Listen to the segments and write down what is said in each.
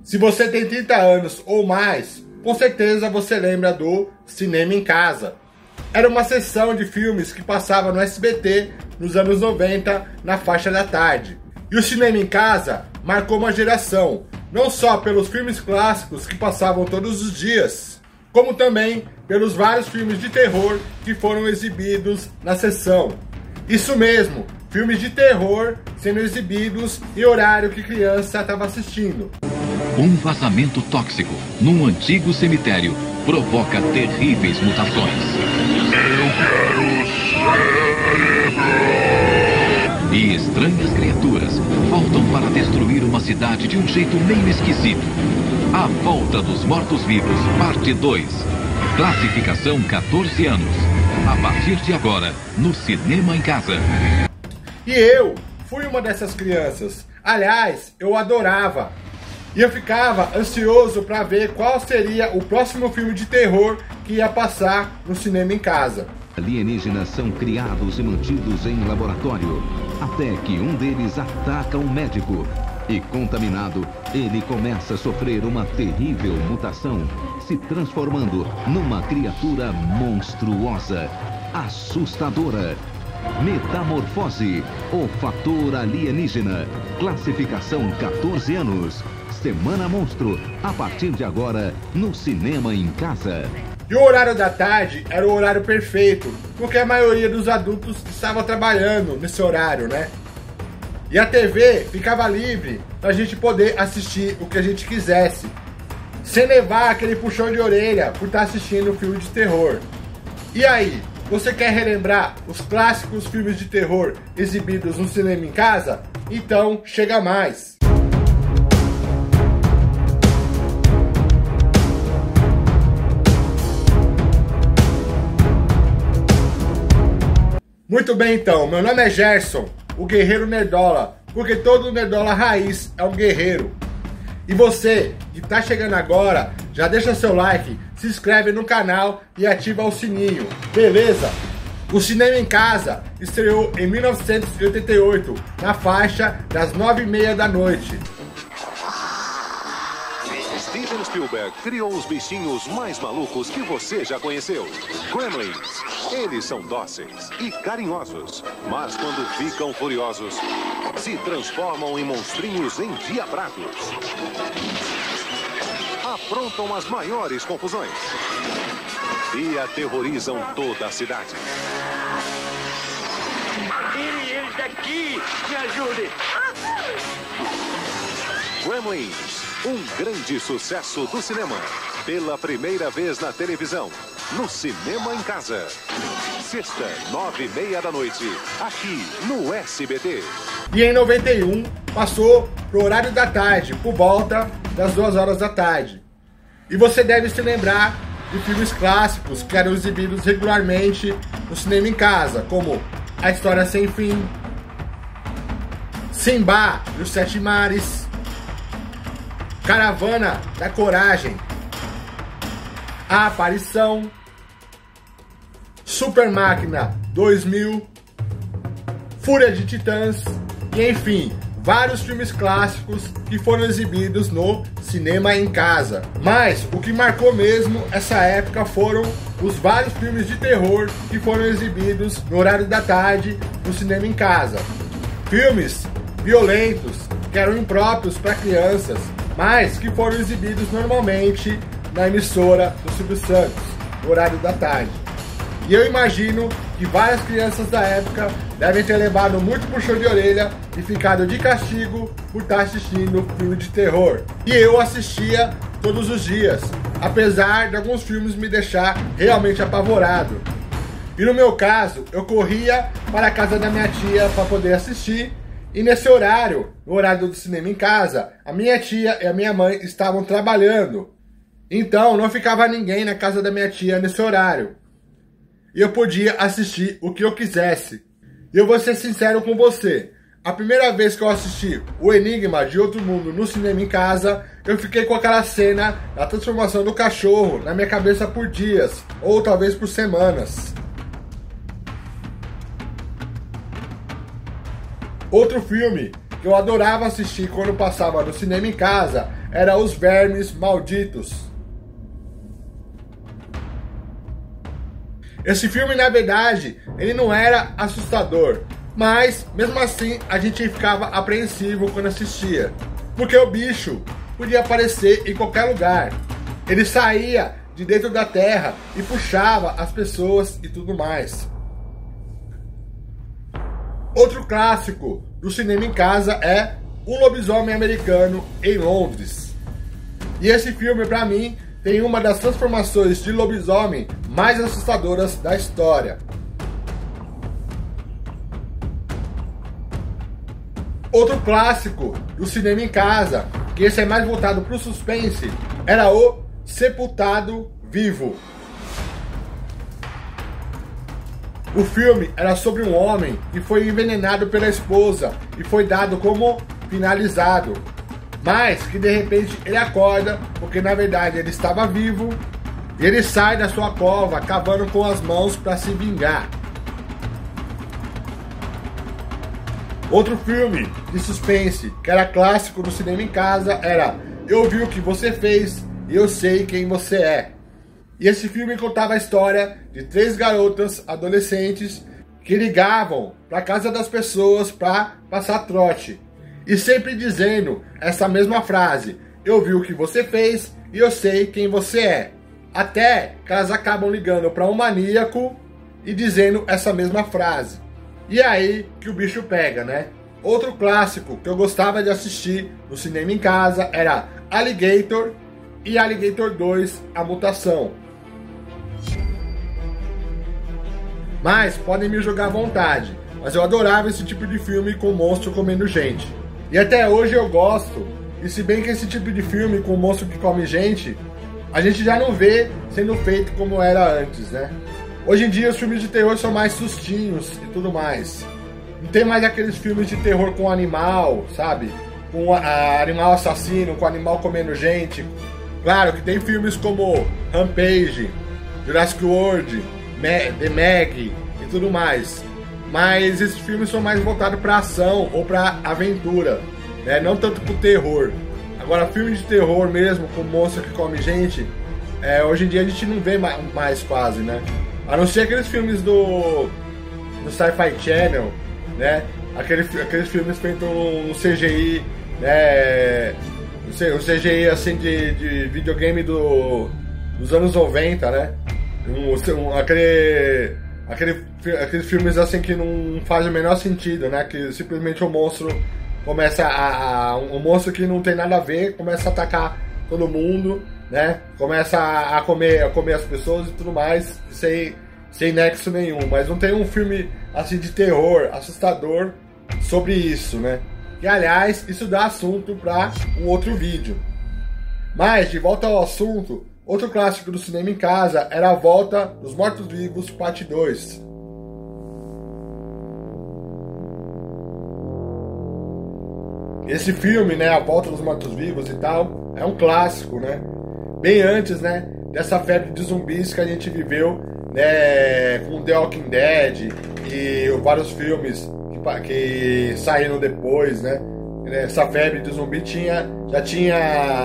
Se você tem 30 anos ou mais, com certeza você lembra do Cinema em Casa. Era uma sessão de filmes que passava no SBT nos anos 90, na faixa da tarde. E o Cinema em Casa marcou uma geração, não só pelos filmes clássicos que passavam todos os dias, como também pelos vários filmes de terror que foram exibidos na sessão. Isso mesmo, filmes de terror sendo exibidos em horário que criança estava assistindo. Um vazamento tóxico num antigo cemitério provoca terríveis mutações. Eu quero cérebro! E estranhas criaturas voltam para destruir uma cidade de um jeito meio esquisito. A Volta dos Mortos-Vivos, parte 2. Classificação 14 anos. A partir de agora, no Cinema em Casa. E eu fui uma dessas crianças. Aliás, eu adorava. E eu ficava ansioso para ver qual seria o próximo filme de terror que ia passar no Cinema em Casa. Alienígenas são criados e mantidos em laboratório, até que um deles ataca um médico. E contaminado, ele começa a sofrer uma terrível mutação, se transformando numa criatura monstruosa, assustadora. Metamorfose, o fator alienígena. Classificação 14 anos. Semana Monstro, a partir de agora, no Cinema em Casa. E o horário da tarde era o horário perfeito, porque a maioria dos adultos estava trabalhando nesse horário, né? E a TV ficava livre para a gente poder assistir o que a gente quisesse, sem levar aquele puxão de orelha por estar assistindo um filme de terror. E aí, você quer relembrar os clássicos filmes de terror exibidos no Cinema em Casa? Então, chega mais! Muito bem então, meu nome é Gerson, o Guerreiro Nerdola, porque todo Nerdola raiz é um guerreiro. E você que está chegando agora, já deixa seu like, se inscreve no canal e ativa o sininho, beleza? O Cinema em Casa estreou em 1988, na faixa das 9h30 da noite. Steven Spielberg criou os bichinhos mais malucos que você já conheceu. Gremlins. Eles são dóceis e carinhosos, mas quando ficam furiosos, se transformam em monstrinhos endiabrados. Aprontam as maiores confusões e aterrorizam toda a cidade. Tire eles daqui! Me ajude! Gremlins, um grande sucesso do cinema. Pela primeira vez na televisão, no Cinema em Casa. Sexta, 9h30 da noite, aqui no SBT. E em 91, passou pro horário da tarde, por volta das 2 horas da tarde. E você deve se lembrar de filmes clássicos que eram exibidos regularmente no Cinema em Casa, como A História Sem Fim, Simba e os 7 Mares, Caravana da Coragem, A Aparição, Super Máquina 2000, Fúria de Titãs e, enfim, vários filmes clássicos que foram exibidos no Cinema em Casa. Mas o que marcou mesmo essa época foram os vários filmes de terror que foram exibidos no horário da tarde no Cinema em Casa. Filmes violentos, que eram impróprios para crianças, mas que foram exibidos normalmente na emissora do Silvio Santos, no horário da tarde. E eu imagino que várias crianças da época devem ter levado muito puxão de orelha e ficado de castigo por estar assistindo filme de terror. E eu assistia todos os dias, apesar de alguns filmes me deixar realmente apavorado. E no meu caso, eu corria para a casa da minha tia para poder assistir. E nesse horário, no horário do Cinema em Casa, a minha tia e a minha mãe estavam trabalhando. Então não ficava ninguém na casa da minha tia nesse horário. E eu podia assistir o que eu quisesse. E eu vou ser sincero com você. A primeira vez que eu assisti O Enigma de Outro Mundo no Cinema em Casa, eu fiquei com aquela cena da transformação do cachorro na minha cabeça por dias, ou talvez por semanas. Outro filme que eu adorava assistir quando passava no Cinema em Casa era Os Vermes Malditos. Esse filme, na verdade, ele não era assustador, mas mesmo assim a gente ficava apreensivo quando assistia, porque o bicho podia aparecer em qualquer lugar. Ele saía de dentro da terra e puxava as pessoas e tudo mais. Outro clássico do cinema em casa é Um Lobisomem Americano em Londres. E esse filme, pra mim, tem uma das transformações de lobisomem mais assustadoras da história. Outro clássico do cinema em casa, que esse é mais voltado para o suspense, era O Sepultado Vivo. O filme era sobre um homem que foi envenenado pela esposa e foi dado como finalizado, mas que de repente ele acorda porque na verdade ele estava vivo e ele sai da sua cova cavando com as mãos para se vingar. Outro filme de suspense que era clássico no cinema em casa era Eu Vi o que Você Fez e Eu Sei Quem Você É. E esse filme contava a história de 3 garotas adolescentes que ligavam para casa das pessoas para passar trote. E sempre dizendo essa mesma frase: eu vi o que você fez e eu sei quem você é. Até que elas acabam ligando para um maníaco e dizendo essa mesma frase. E aí que o bicho pega, né? Outro clássico que eu gostava de assistir no cinema em casa era Alligator e Alligator 2, A Mutação. Mas podem me jogar à vontade, mas eu adorava esse tipo de filme com monstro comendo gente. E até hoje eu gosto, e se bem que esse tipo de filme com monstro que come gente, a gente já não vê sendo feito como era antes, né? Hoje em dia os filmes de terror são mais sustinhos e tudo mais. Não tem mais aqueles filmes de terror com animal, sabe? Com animal assassino, com animal comendo gente. Claro que tem filmes como Rampage, Jurassic World, The Meg e tudo mais. Mas esses filmes são mais voltados para ação ou para aventura, né? Não tanto pro terror. Agora, filme de terror mesmo, com monstro que come gente, hoje em dia a gente não vê mais quase, né? A não ser aqueles filmes do Sci-Fi Channel, né? Aqueles filmes feitos no CGI, né? O CGI assim de videogame dos anos 90, né? Aqueles filmes assim que não faz o menor sentido, né? Que simplesmente o monstro começa um monstro que não tem nada a ver, começa a atacar todo mundo, né? Começa a comer as pessoas e tudo mais, sem nexo nenhum. Mas não tem um filme assim de terror, assustador sobre isso, né? E aliás, isso dá assunto para um outro vídeo. Mas, de volta ao assunto, outro clássico do cinema em casa era A Volta dos Mortos-Vivos, parte 2. Esse filme, né, A Volta dos Mortos-Vivos e tal, é um clássico, né? Bem antes, né, dessa febre de zumbis que a gente viveu, né, com The Walking Dead e vários filmes que saíram depois, né? Essa febre de zumbi já tinha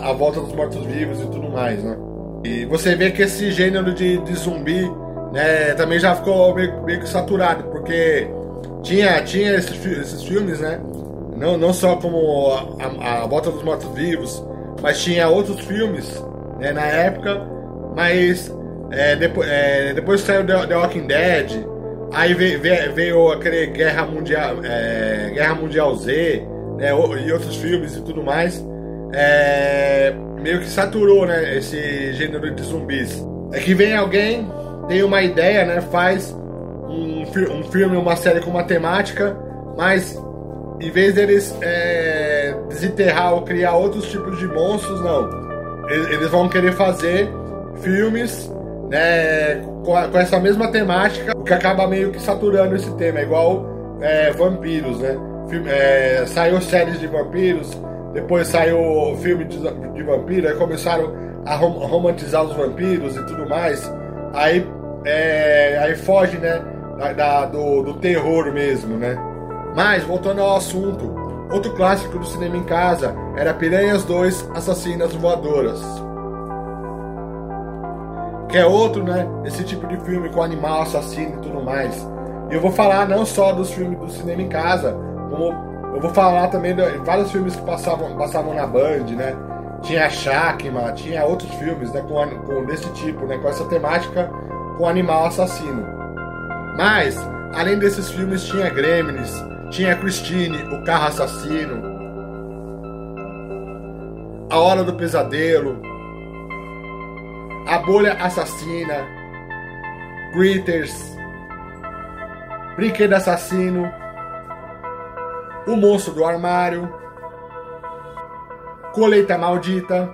A Volta dos Mortos-Vivos e tudo mais, né? E você vê que esse gênero de zumbi, né, também já ficou meio que saturado, porque tinha esses filmes, né? Não só como a Volta dos Mortos-Vivos, mas tinha outros filmes, né, na época, mas depois saiu The Walking Dead, aí veio aquele Guerra Mundial Z, né, e outros filmes e tudo mais, meio que saturou, né, esse gênero de zumbis. É que vem alguém, tem uma ideia, né, faz um filme, uma série com uma temática, mas em vez deles desenterrar ou criar outros tipos de monstros, não. Eles vão querer fazer filmes, né, com essa mesma temática, o que acaba meio que saturando esse tema. É igual vampiros, né? Saiu séries de vampiros, depois saiu filme de vampiro, aí começaram a romantizar os vampiros e tudo mais. Aí foge, né, do terror mesmo, né? Mas, voltando ao assunto, outro clássico do cinema em casa era Piranhas 2, Assassinas Voadoras. Que é outro, né, esse tipo de filme com animal assassino e tudo mais. E eu vou falar não só dos filmes do cinema em casa, como eu vou falar também de vários filmes que passavam na Band, né? Tinha Shakma, tinha outros filmes, né, com desse tipo, né, com essa temática com animal assassino. Mas, além desses filmes, tinha Gremlins, tinha Christine, o carro assassino, A Hora do Pesadelo, A Bolha Assassina, Critters, Brinquedo Assassino, O Monstro do Armário, Colheita Maldita,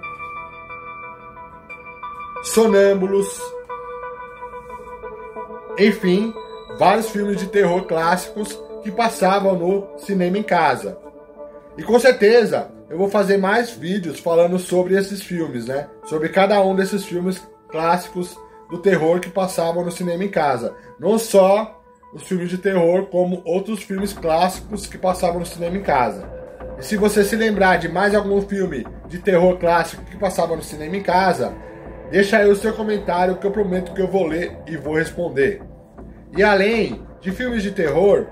Sonâmbulos, enfim, vários filmes de terror clássicos que passavam no cinema em casa. E com certeza eu vou fazer mais vídeos falando sobre esses filmes, né? Sobre cada um desses filmes clássicos do terror que passavam no cinema em casa. Não só os filmes de terror, como outros filmes clássicos que passavam no cinema em casa. E se você se lembrar de mais algum filme de terror clássico que passava no cinema em casa, deixa aí o seu comentário que eu prometo que eu vou ler e vou responder. E além de filmes de terror,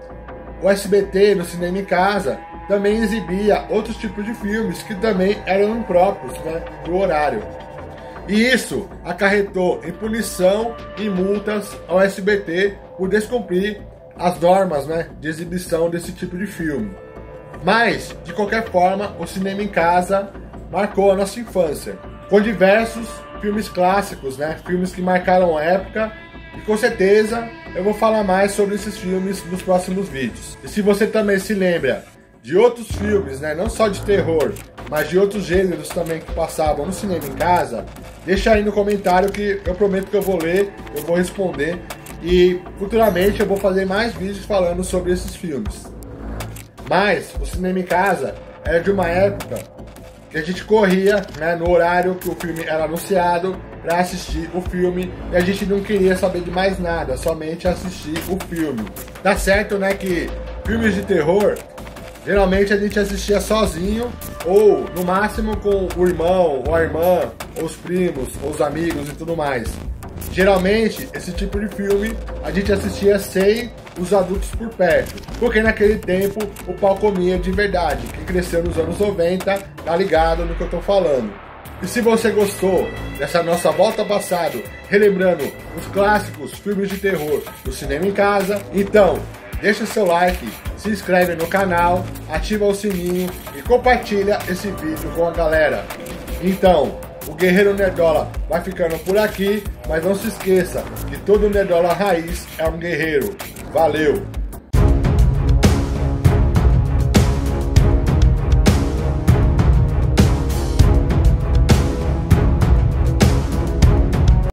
o SBT no cinema em casa também exibia outros tipos de filmes que também eram impróprios, né, do horário. E isso acarretou em punição e multas ao SBT por descumprir as normas, né, de exibição desse tipo de filme. Mas, de qualquer forma, o cinema em casa marcou a nossa infância, com diversos filmes clássicos, né, filmes que marcaram a época. E com certeza eu vou falar mais sobre esses filmes nos próximos vídeos. E se você também se lembra de outros filmes, né, não só de terror, mas de outros gêneros também que passavam no cinema em casa, deixa aí no comentário que eu prometo que eu vou ler, eu vou responder. E futuramente eu vou fazer mais vídeos falando sobre esses filmes. Mas o cinema em casa era de uma época que a gente corria, né, no horário que o filme era anunciado para assistir o filme, e a gente não queria saber de mais nada, somente assistir o filme. Tá certo, né, que filmes de terror geralmente a gente assistia sozinho, ou no máximo com o irmão, ou a irmã, ou os primos, ou os amigos e tudo mais. Geralmente, esse tipo de filme a gente assistia sem os adultos por perto, porque naquele tempo o pau comia de verdade. Quem cresceu nos anos 90 tá ligado no que eu tô falando. E se você gostou dessa nossa volta ao passado, relembrando os clássicos filmes de terror do cinema em casa, então deixa seu like, se inscreve no canal, ativa o sininho e compartilha esse vídeo com a galera. Então, o Guerreiro Nerdola vai ficando por aqui, mas não se esqueça que todo Nerdola raiz é um guerreiro. Valeu!